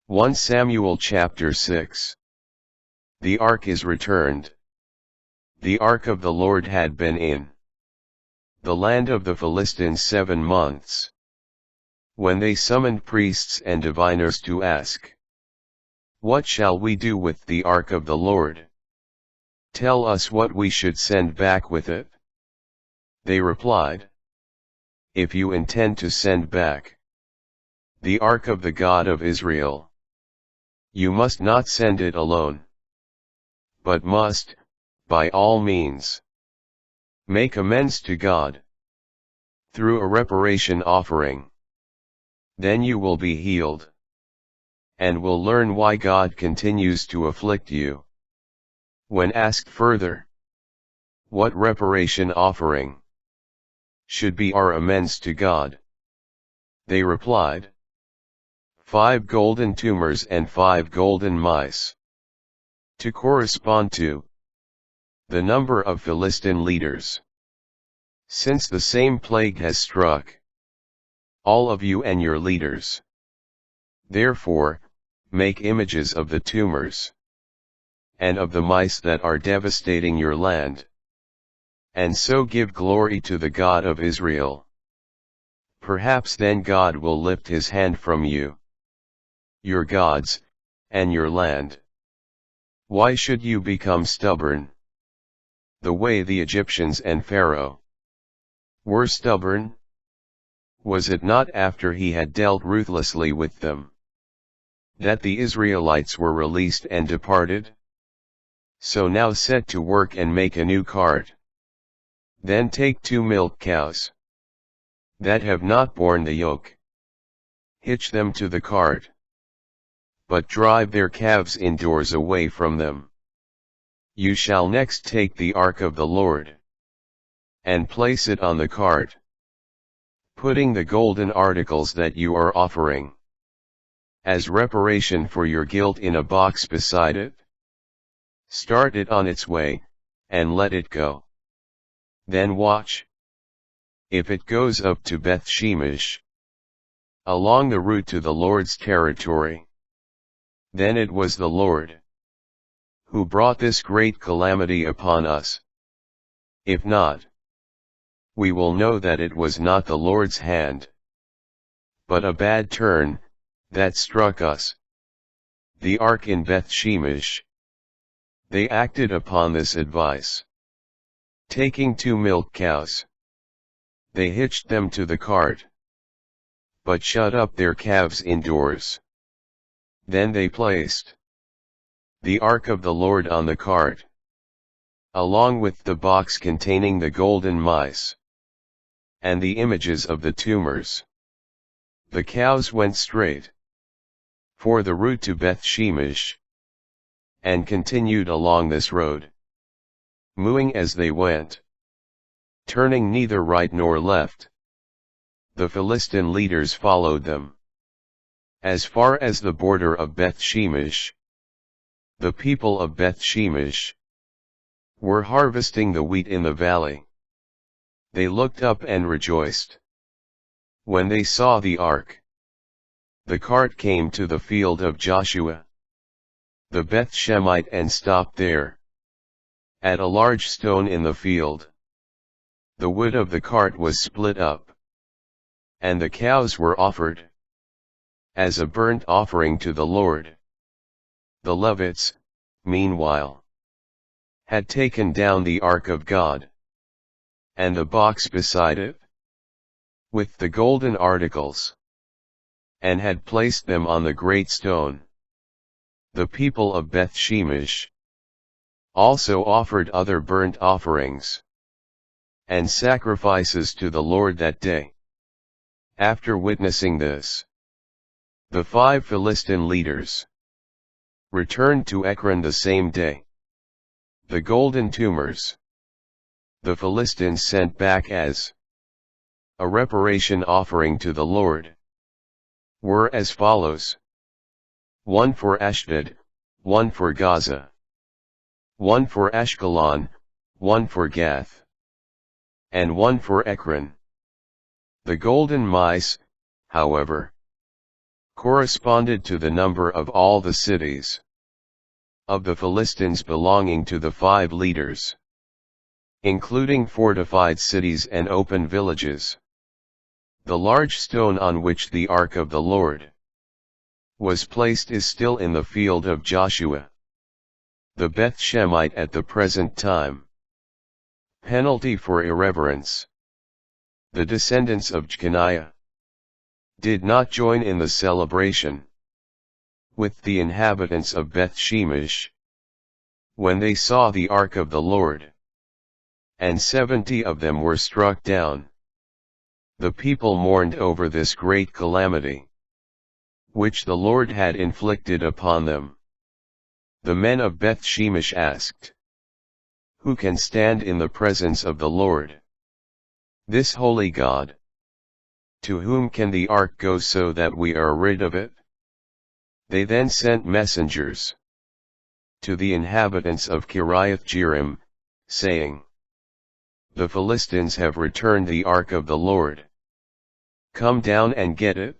1 Samuel chapter 6. The ark is returned. The ark of the Lord had been in the land of the Philistines 7 months. When they summoned priests and diviners to ask, "What shall we do with the ark of the Lord? Tell us what we should send back with it." They replied, "If you intend to send back the ark of the God of Israel, you must not send it alone, but must, by all means, make amends to God through a reparation offering. Then you will be healed, and will learn why God continues to afflict you." When asked further what reparation offering should be our amends to God, they replied, 5 golden tumors and 5 golden mice, to correspond to the number of Philistine leaders. Since the same plague has struck all of you and your leaders, therefore, make images of the tumors and of the mice that are devastating your land, and so give glory to the God of Israel. Perhaps then God will lift his hand from you, your gods, and your land. Why should you become stubborn, the way the Egyptians and Pharaoh were stubborn? Was it not after he had dealt ruthlessly with them that the Israelites were released and departed? So now set to work and make a new cart. Then take 2 milk cows that have not borne the yoke, hitch them to the cart, but drive their calves indoors away from them. You shall next take the ark of the Lord and place it on the cart, putting the golden articles that you are offering as reparation for your guilt in a box beside it. Start it on its way, and let it go. Then watch. If it goes up to Beth Shemesh, along the route to the Lord's territory, then it was the Lord who brought this great calamity upon us. If not, we will know that it was not the Lord's hand, but a bad turn that struck us. The ark in Beth Shemesh. They acted upon this advice. Taking 2 milk cows, they hitched them to the cart, but shut up their calves indoors. Then they placed the ark of the Lord on the cart, along with the box containing the golden mice and the images of the tumors. The cows went straight for the route to Beth Shemesh, and continued along this road, mooing as they went, turning neither right nor left. The Philistine leaders followed them as far as the border of Beth Shemesh. The people of Beth Shemesh were harvesting the wheat in the valley. They looked up and rejoiced when they saw the ark. The cart came to the field of Joshua the Beth Shemite and stopped there, at a large stone in the field. The wood of the cart was split up, and the cows were offered as a burnt offering to the Lord. The Levites, meanwhile, had taken down the ark of God, and the box beside it, with the golden articles, and had placed them on the great stone. The people of Beth Shemesh also offered other burnt offerings and sacrifices to the Lord that day. After witnessing this, the 5 Philistine leaders returned to Ekron the same day. The golden tumors the Philistines sent back as a reparation offering to the Lord were as follows: 1 for Ashdod, 1 for Gaza, 1 for Ashkelon, 1 for Gath, and 1 for Ekron. The golden mice, however, corresponded to the number of all the cities of the Philistines belonging to the 5 leaders, including fortified cities and open villages. The large stone on which the ark of the Lord was placed is still in the field of Joshua, the Beth Shemite at the present time. Penalty for irreverence. The descendants of Jeconiah did not join in the celebration with the inhabitants of Beth Shemesh when they saw the ark of the Lord, and 70 of them were struck down. The people mourned over this great calamity, which the Lord had inflicted upon them. The men of Beth Shemesh asked, "Who can stand in the presence of the Lord, this holy God? To whom can the ark go so that we are rid of it?" They then sent messengers to the inhabitants of Kiriath-Jearim, saying, "The Philistines have returned the ark of the Lord. Come down and get it."